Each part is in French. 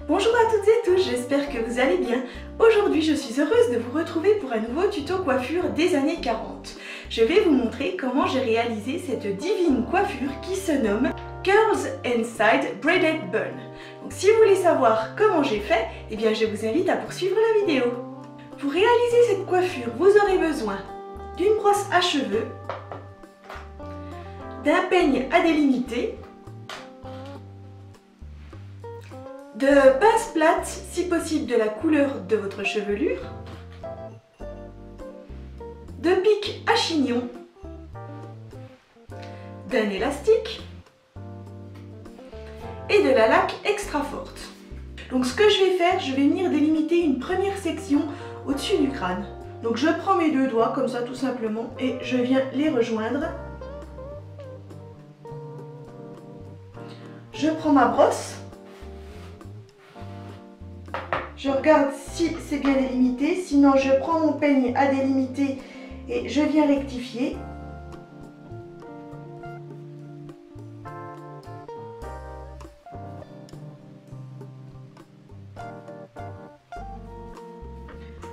Bonjour à toutes et tous, j'espère que vous allez bien. Aujourd'hui, je suis heureuse de vous retrouver pour un nouveau tuto coiffure des années 40. Je vais vous montrer comment j'ai réalisé cette divine coiffure qui se nomme Curls and Side Braided Bun. Donc si vous voulez savoir comment j'ai fait, eh bien je vous invite à poursuivre la vidéo. Pour réaliser cette coiffure, vous aurez besoin d'une brosse à cheveux, d'un peigne à délimiter, de pince plate, si possible de la couleur de votre chevelure, de pic à chignon, d'un élastique et de la laque extra forte. Donc ce que je vais faire, je vais venir délimiter une première section au-dessus du crâne. Donc je prends mes deux doigts comme ça tout simplement et je viens les rejoindre. Je prends ma brosse. Je regarde si c'est bien délimité, sinon je prends mon peigne à délimiter et je viens rectifier.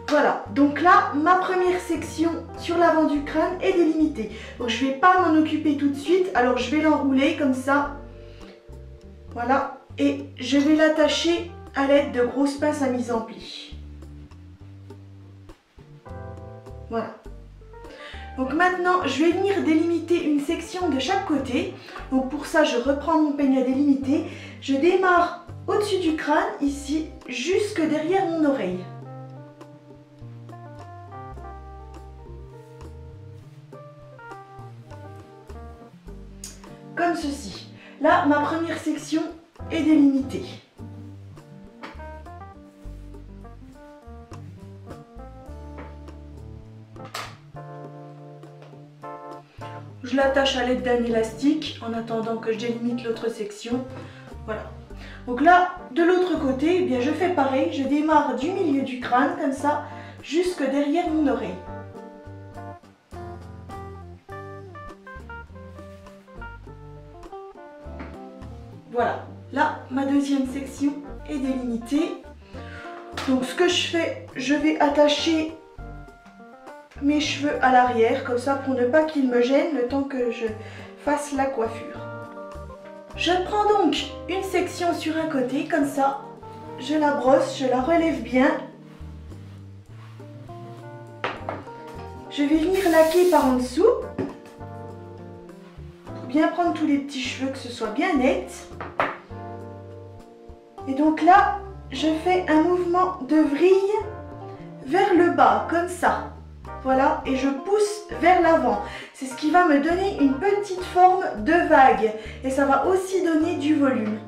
Voilà, donc là, ma première section sur l'avant du crâne est délimitée. Donc je ne vais pas m'en occuper tout de suite, alors je vais l'enrouler comme ça. Voilà, et je vais l'attacher à l'aide de grosses pinces à mise en pli. Voilà. Donc maintenant, je vais venir délimiter une section de chaque côté. Donc pour ça, je reprends mon peigne à délimiter. Je démarre au-dessus du crâne, ici, jusque derrière mon oreille. Comme ceci. Là, ma première section est délimitée. Je l'attache à l'aide d'un élastique en attendant que je délimite l'autre section. Voilà. Donc là, de l'autre côté, eh bien, je fais pareil. Je démarre du milieu du crâne, comme ça, jusque derrière mon oreille. Voilà. Là, ma deuxième section est délimitée. Donc ce que je fais, je vais attacher mes cheveux à l'arrière, comme ça pour ne pas qu'ils me gênent le temps que je fasse la coiffure. Je prends donc une section sur un côté, comme ça, je la brosse, je la relève bien. Je vais venir laquer par en dessous, pour bien prendre tous les petits cheveux, que ce soit bien net. Et donc là, je fais un mouvement de vrille vers le bas, comme ça. Voilà, et je pousse vers l'avant. C'est ce qui va me donner une petite forme de vague. Et ça va aussi donner du volume.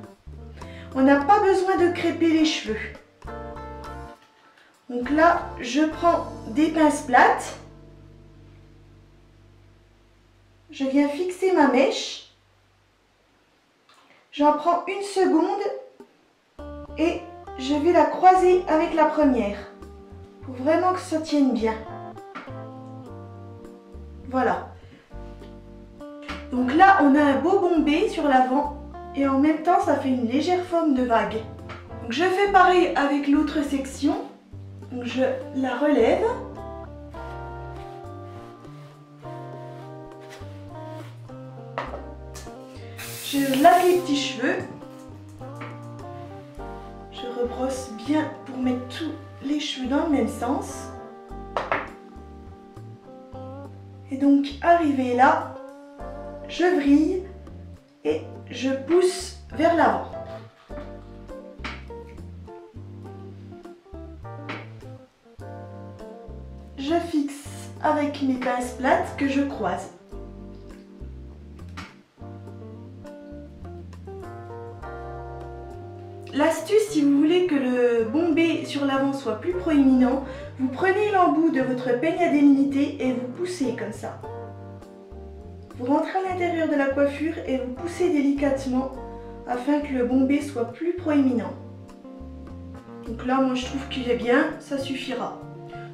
On n'a pas besoin de crêper les cheveux. Donc là, je prends des pinces plates. Je viens fixer ma mèche. J'en prends une seconde et je vais la croiser avec la première. Pour vraiment que ça tienne bien. Voilà. Donc là, on a un beau bombé sur l'avant et en même temps, ça fait une légère forme de vague. Donc je fais pareil avec l'autre section. Donc je la relève. Je lave les petits cheveux. Je rebrosse bien pour mettre tous les cheveux dans le même sens. Et donc, arrivé là, je vrille et je pousse vers l'avant. Je fixe avec mes pinces plates que je croise. L'astuce, si vous voulez que le bombé sur l'avant soit plus proéminent, vous prenez l'embout de votre peigne à délimiter et vous poussez comme ça. Vous rentrez à l'intérieur de la coiffure et vous poussez délicatement afin que le bombé soit plus proéminent. Donc là, moi je trouve qu'il est bien, ça suffira.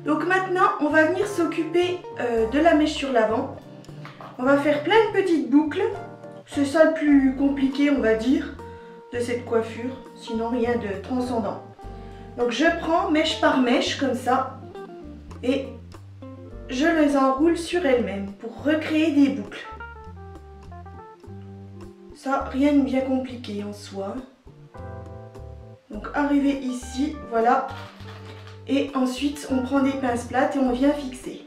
Donc maintenant, on va venir s'occuper de la mèche sur l'avant. On va faire plein de petites boucles. C'est ça le plus compliqué, on va dire. de cette coiffure, sinon rien de transcendant. Donc je prends mèche par mèche comme ça et je les enroule sur elles-mêmes pour recréer des boucles. Ça, rien de bien compliqué en soi. Donc arrivé ici, voilà. Et ensuite on prend des pinces plates et on vient fixer.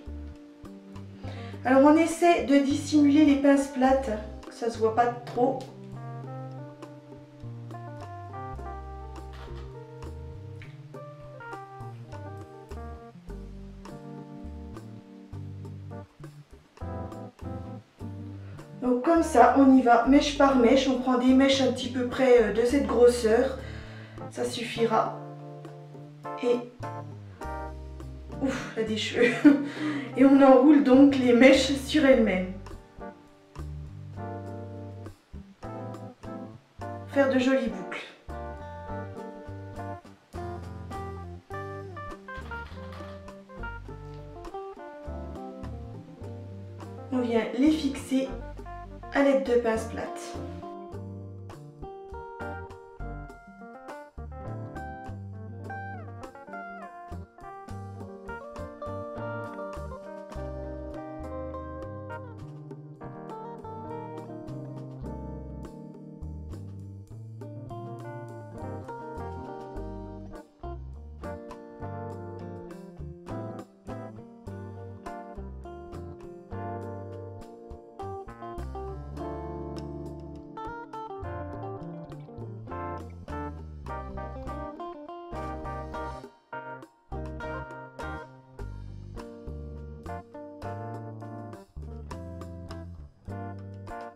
Alors on essaie de dissimuler les pinces plates, que ça ne se voit pas trop. Donc comme ça, on y va mèche par mèche, on prend des mèches un petit peu près de cette grosseur, ça suffira. Et ouf, il y a des cheveux. Et on enroule donc les mèches sur elles-mêmes. Faire de jolies boucles. On vient les fixer à l'aide de pinces plates.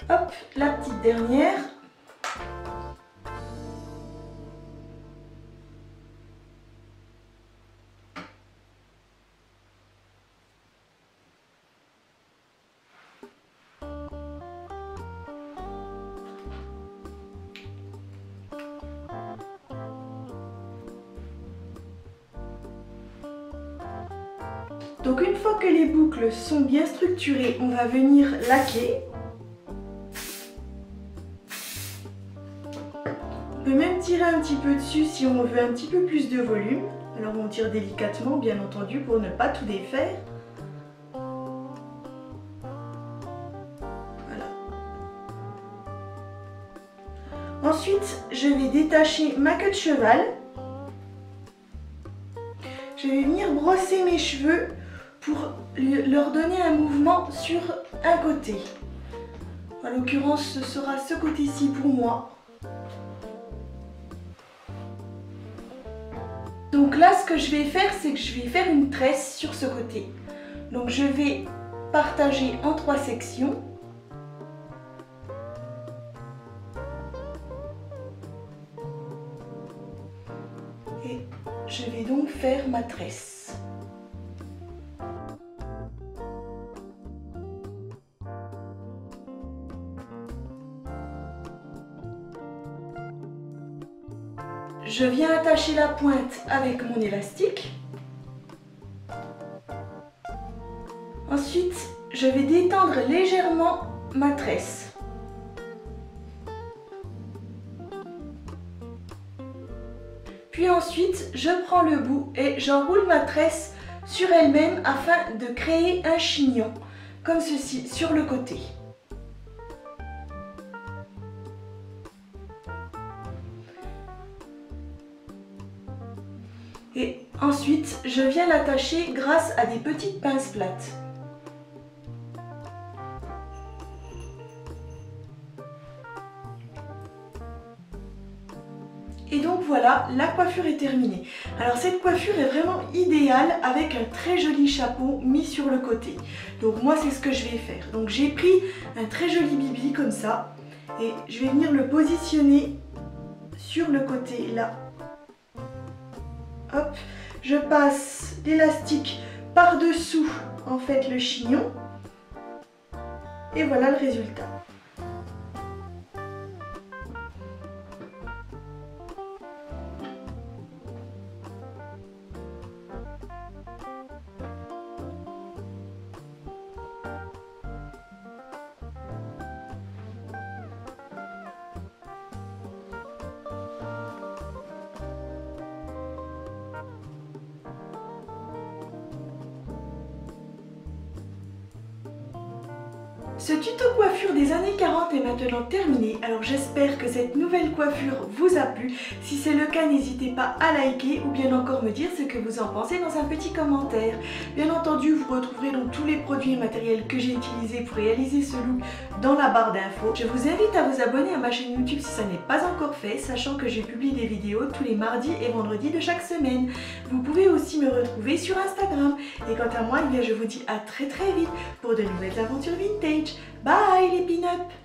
Hop, la petite dernière. Donc une fois que les boucles sont bien structurées, on va venir laquer. On peut même tirer un petit peu dessus si on veut un petit peu plus de volume. Alors on tire délicatement bien entendu pour ne pas tout défaire. Voilà. Ensuite, je vais détacher ma queue de cheval. Je vais venir brosser mes cheveux pour leur donner un mouvement sur un côté. En l'occurrence, ce sera ce côté-ci pour moi. Donc là, ce que je vais faire, c'est que je vais faire une tresse sur ce côté. Donc je vais partager en 3 sections. Et je vais donc faire ma tresse. Je viens attacher la pointe avec mon élastique. Ensuite, je vais détendre légèrement ma tresse. Puis ensuite, je prends le bout et j'enroule ma tresse sur elle-même afin de créer un chignon, comme ceci, sur le côté. Et ensuite, je viens l'attacher grâce à des petites pinces plates. Et donc voilà, la coiffure est terminée. Alors cette coiffure est vraiment idéale avec un très joli chapeau mis sur le côté. Donc moi c'est ce que je vais faire. Donc j'ai pris un très joli bibi comme ça et je vais venir le positionner sur le côté là. Hop, je passe l'élastique par-dessous en fait le chignon et voilà le résultat. Ce tuto coiffure des années 40 est maintenant terminé, alors j'espère que cette nouvelle coiffure vous a plu. Si c'est le cas, n'hésitez pas à liker ou bien encore me dire ce que vous en pensez dans un petit commentaire. Bien entendu, vous retrouverez donc tous les produits et matériels que j'ai utilisés pour réaliser ce look dans la barre d'infos. Je vous invite à vous abonner à ma chaîne YouTube si ça n'est pas encore fait, sachant que je publie des vidéos tous les mardis et vendredis de chaque semaine. Vous pouvez aussi me retrouver sur Instagram. Et quant à moi, je vous dis à très vite pour de nouvelles aventures vintage. Bye les pin-up!